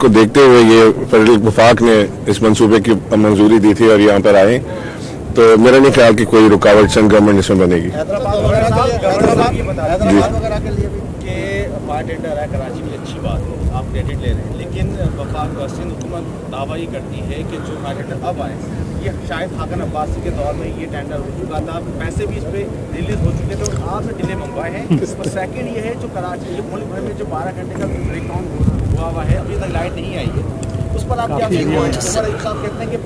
کو دیکھتے ہوئے یہ فیڈرل وفاق نے اس منصوبے کی منظوری دی تھی اور یہاں پر آئے، تو میرا نہیں خیال کہ کوئی رکاوٹ سینٹرل گورنمنٹ اس میں بنے گی۔ ٹینڈر ہے کراچی میں، اچھی بات ہے، آپ کریڈٹ لے رہے ہیں، لیکن وفاق سندھ حکومت دعویٰ یہ کرتی ہے کہ جو ٹینڈر اب آئے یہ شاید خاقان عباسی کے دور میں یہ ٹینڈر ہو چکا تھا، پیسے بھی اس پہ ریلیز ہو چکے تھے اور آپ نے ڈیلے منگوائے ہیں۔ اور سیکنڈ یہ ہے جو کراچی یہ ملک بھر میں جو 12 گھنٹے کا بریک ڈاؤن ہوا ہے، ابھی تک لائٹ نہیں آئی ہے، اس پر آپ کیا صاحب کہتے ہیں کہ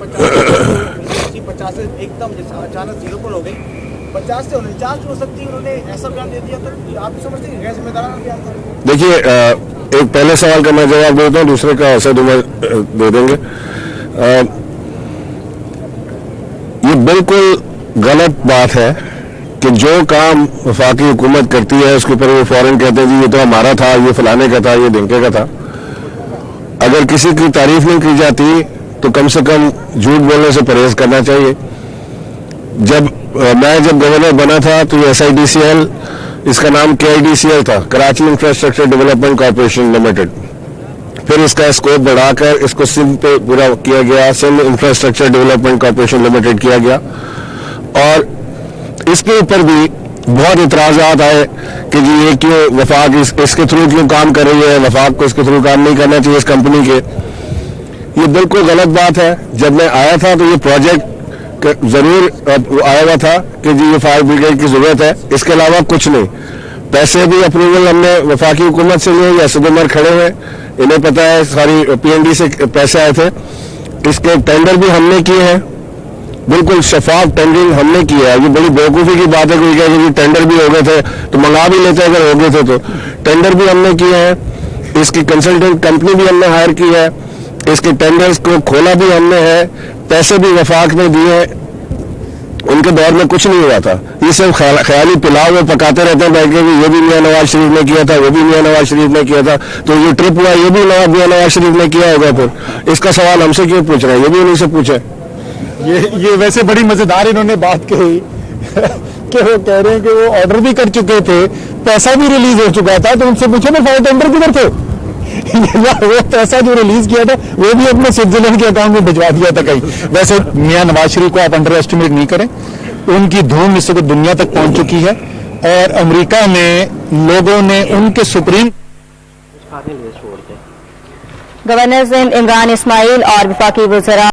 50 سے ایک دم اچانک زیرو پر ہو گئی، 50 سے 49 ہو سکتی ہے، انہوں نے ایسا بیان دے دیا، تو آپ سمجھتے ہیں غیر ذمہ دارانہ بیان تھا؟ دیکھیے، ایک پہلے سوال کا میں جواب دیتا ہوں، دوسرے کا اسد عمر دے دیں گے۔ یہ بالکل غلط بات ہے کہ جو کام وفاقی حکومت کرتی ہے اس کے اوپر وہ فوراً کہتے ہیں جی یہ تو ہمارا تھا، یہ فلانے کا تھا، یہ ڈھنکے کا تھا۔ اگر کسی کی تعریف نہیں کی جاتی تو کم سے کم جھوٹ بولنے سے پرہیز کرنا چاہیے۔ میں جب گورنر بنا تھا تو یہ SIDCL، اس کا نام KIDCL تھا، Karachi infrastructure development corporation limited, پھر اس کا اسکوپ بڑھا کر اس کو سندھ پہ پورا کیا گیا، Sindh infrastructure development corporation limited کیا گیا، اور اس کے اوپر بھی بہت اعتراضات آئے کہ جی یہ کیوں وفاق اس کے تھرو کیوں کام کر رہی ہے، وفاق کو اس کے تھرو کام نہیں کرنا چاہیے اس کمپنی کے۔ یہ بالکل غلط بات ہے۔ جب میں آیا تھا تو یہ پروجیکٹ ضرور آیا ہوا تھا کہ جی یہ فائر بریگیڈ کی ضرورت ہے، اس کے علاوہ کچھ نہیں۔ پیسے بھی اپروول ہم نے وفاقی حکومت سے لیے، یا اسد عمر کھڑے ہوئے، انہیں پتہ ہے، ساری PND سے پیسے آئے تھے، اس کے ٹینڈر بھی ہم نے کیے ہیں، بالکل شفاف ٹینڈرنگ ہم نے کی ہے۔ یہ بڑی بیوقوفی کی بات ہے، کوئی کہے کہ ٹینڈر بھی ہو گئے تھے تو منگا بھی لیتے اگر ہو گئے تھے تو۔ ٹینڈر بھی ہم نے کیے ہیں، اس کی کنسلٹنٹ کمپنی بھی ہم نے ہائر کی ہے، اس کے ٹینڈرز کو کھولا بھی ہم نے ہے، پیسے بھی وفاق نے دیے ہیں۔ ان کے دور میں کچھ نہیں ہوا تھا، یہ صرف خیالی پلاؤ وہ پکاتے رہتے ہیں بیٹھ کے، یہ بھی میاں نواز شریف نے کیا تھا، وہ بھی میاں نواز شریف نے کیا تھا، تو یہ ٹرپ ہوا یہ بھی میاں نواز شریف نے کیا ہوگا، پھر اس کا سوال ہم سے کیوں پوچھ رہے ہیں؟ یہ بھی انہیں سے پوچھے۔ یہ ویسے بڑی مزیدار انہوں نے بات کہی کہ وہ کہہ رہے ہیں کہ وہ آرڈر بھی کر چکے تھے، پیسہ بھی ریلیز ہو چکا تھا، تو ان سے پوچھے نا فائر ٹینڈر کدھر تھے؟ وہ پیسہ جو ریلیز کیا تھا وہ بھی اپنے سوئٹزرلینڈ کے اکاؤنٹ میں بھجوا دیا تھا کہیں۔ ویسے میاں نواز شریف کو آپ انڈر ایسٹیمیٹ نہیں کریں، ان کی دھوم اس وقت دنیا تک پہنچ چکی ہے، اور امریکہ میں لوگوں نے ان کے سپریم گورنر عمران اسماعیل اور وفاقی وزراء